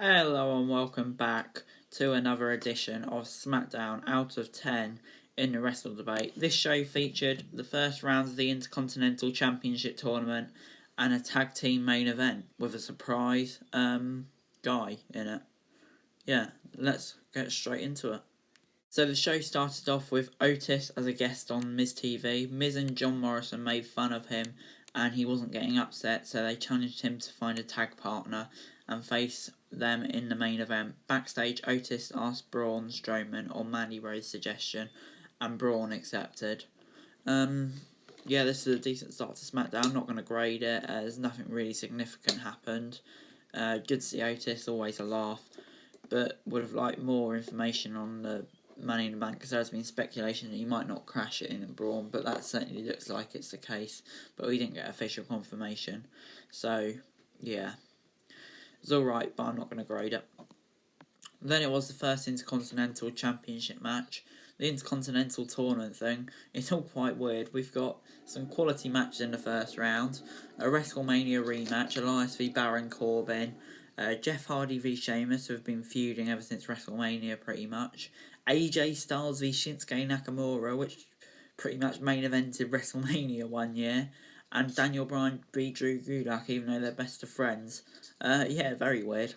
Hello and welcome back to another edition of Smackdown Out of 10 in the Wrestle Debate. This show featured the first round of the Intercontinental Championship Tournament and a tag team main event with a surprise guy in it. Yeah, let's get straight into it. So the show started off with Otis as a guest on Miz TV. Miz and John Morrison made fun of him and he wasn't getting upset, so they challenged him to find a tag partner and face them in the main event. Backstage, Otis asked Braun Strowman or Mandy Rose's suggestion, and Braun accepted. This is a decent start to SmackDown. I'm not going to grade it as nothing really significant happened. Good to see Otis, always a laugh, but would have liked more information on the Money in the Bank, because there's been speculation that he might not crash it in Braun, but that certainly looks like it's the case, but we didn't get official confirmation. So yeah, it's alright, but I'm not going to grade it. Then it was the first Intercontinental Championship match. The Intercontinental Tournament thing, it's all quite weird. We've got some quality matches in the first round, a WrestleMania rematch, Elias v Baron Corbin, Jeff Hardy v Sheamus, who have been feuding ever since WrestleMania pretty much, AJ Styles v Shinsuke Nakamura, which pretty much main evented WrestleMania one year, and Daniel Bryan v Drew Gulak, even though they're best of friends. Very weird.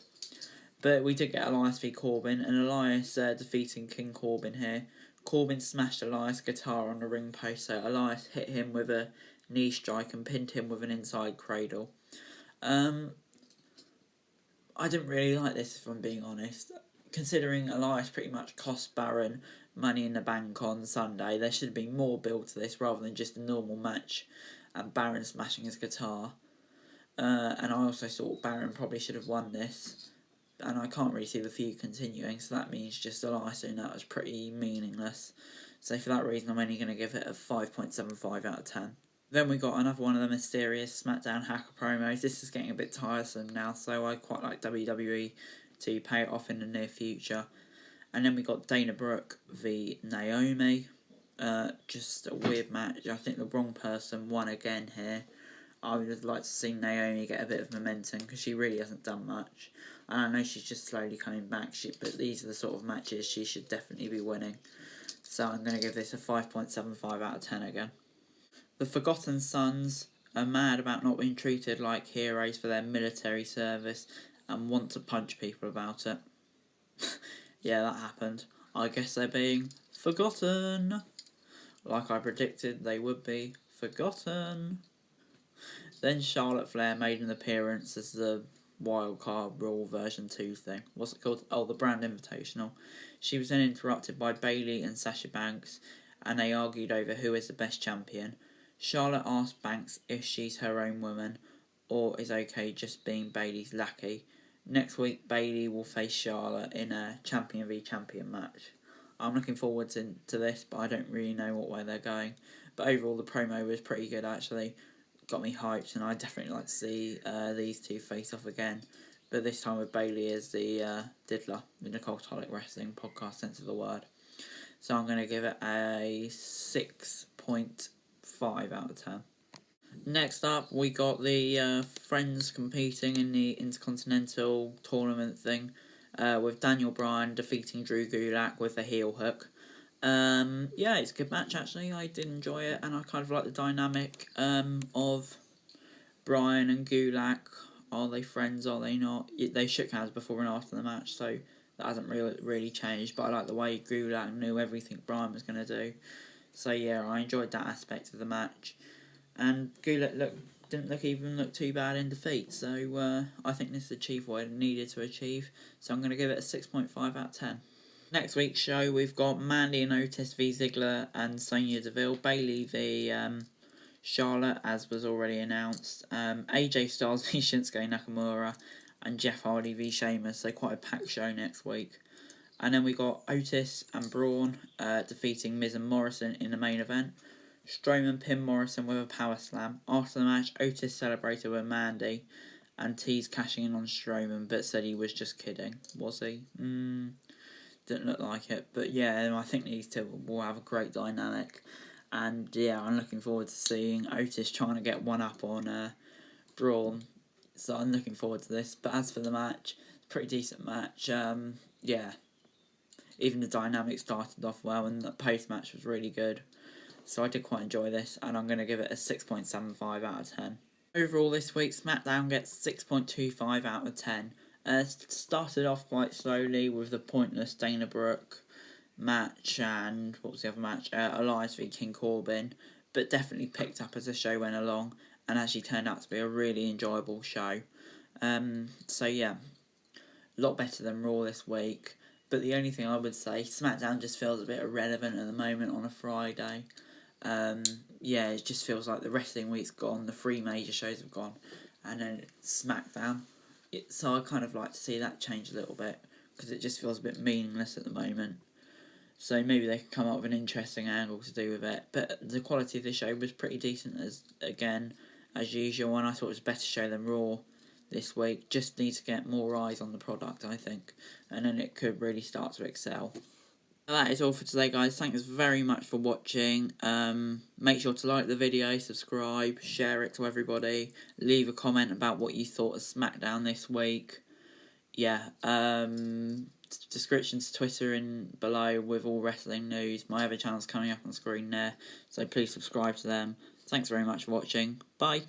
But we did get Elias v Corbin, and Elias defeating King Corbin here. Corbin smashed Elias' guitar on the ring post, so Elias hit him with a knee strike and pinned him with an inside cradle. I didn't really like this, if I'm being honest. Considering Elias pretty much cost Baron Money in the Bank on Sunday, there should have been more build to this rather than just a normal match and Baron smashing his guitar. And I also thought Baron probably should have won this, and I can't really see the feud continuing, so that means just Elias doing that was pretty meaningless. So for that reason, I'm only going to give it a 5.75 out of 10. Then we got another one of the mysterious SmackDown hacker promos. This is getting a bit tiresome now, so I quite like WWE to pay it off in the near future. And then we got Dana Brooke v Naomi. Just a weird match. I think the wrong person won again here. I would have liked to see Naomi get a bit of momentum because she really hasn't done much. And I know she's just slowly coming back, but these are the sort of matches she should definitely be winning. So I'm going to give this a 5.75 out of 10 again. The Forgotten Sons are mad about not being treated like heroes for their military service and want to punch people about it. Yeah, that happened. I guess they're being forgotten. Like I predicted, they would be forgotten. Then Charlotte Flair made an appearance as the Wildcard Raw version 2 thing. What's it called? Oh, the Brand Invitational. She was then interrupted by Bayley and Sasha Banks, and they argued over who is the best champion. Charlotte asked Banks if she's her own woman, or is okay just being Bayley's lackey. Next week, Bayley will face Charlotte in a champion v champion match. I'm looking forward to this, but I don't really know what way they're going. But overall, the promo was pretty good, actually. Got me hyped, and I'd definitely like to see these two face off again. But this time with Bayley as the diddler in the Cultaholic Wrestling podcast sense of the word. So I'm going to give it a 6.5 out of 10. Next up, we got the Friends competing in the Intercontinental Tournament thing, with Daniel Bryan defeating Drew Gulak with a heel hook. It's a good match, actually. I did enjoy it, and I kind of like the dynamic of Bryan and Gulak. Are they friends? Are they not? They shook hands before and after the match, so that hasn't really changed. But I like the way Gulak knew everything Bryan was going to do. So yeah, I enjoyed that aspect of the match. And Gulak didn't look too bad in defeat, so I think this achieved what it needed to achieve. So I'm going to give it a 6.5 out of 10. Next week's show, we've got Mandy and Otis v Ziggler and Sonya Deville, Bayley v Charlotte, as was already announced, AJ Styles v Shinsuke Nakamura, and Jeff Hardy v Sheamus, so quite a packed show next week. And then we got Otis and Braun defeating Miz and Morrison in the main event. Strowman pinned Morrison with a power slam. After the match, Otis celebrated with Mandy and teased cashing in on Strowman, but said he was just kidding. Was he? Didn't look like it, but yeah, I think these two will have a great dynamic, and yeah, I'm looking forward to seeing Otis trying to get one up on Braun, so I'm looking forward to this. But as for the match, pretty decent match. Yeah, even the dynamic started off well, and the post match was really good. So I did quite enjoy this, and I'm going to give it a 6.75 out of 10. Overall this week, SmackDown gets 6.25 out of 10. Started off quite slowly with the pointless Dana Brooke match, and what was the other match? Elias v King Corbin, but definitely picked up as the show went along, and actually turned out to be a really enjoyable show. So yeah, a lot better than Raw this week. But the only thing I would say, SmackDown just feels a bit irrelevant at the moment on a Friday. Yeah, it just feels like the wrestling week's gone, the 3 major shows have gone, and then SmackDown. So I kind of like to see that change a little bit, because it just feels a bit meaningless at the moment. So maybe they could come up with an interesting angle to do with it. But the quality of the show was pretty decent, as usual, and I thought it was a better show than Raw this week. Just need to get more eyes on the product, I think, and then it could really start to excel. That is all for today, guys. Thanks very much for watching. Make sure to like the video, subscribe, share it to everybody, leave a comment about what you thought of SmackDown this week. Yeah, descriptions to Twitter and below with all wrestling news. My other channel's coming up on screen there, so please subscribe to them. Thanks very much for watching. Bye.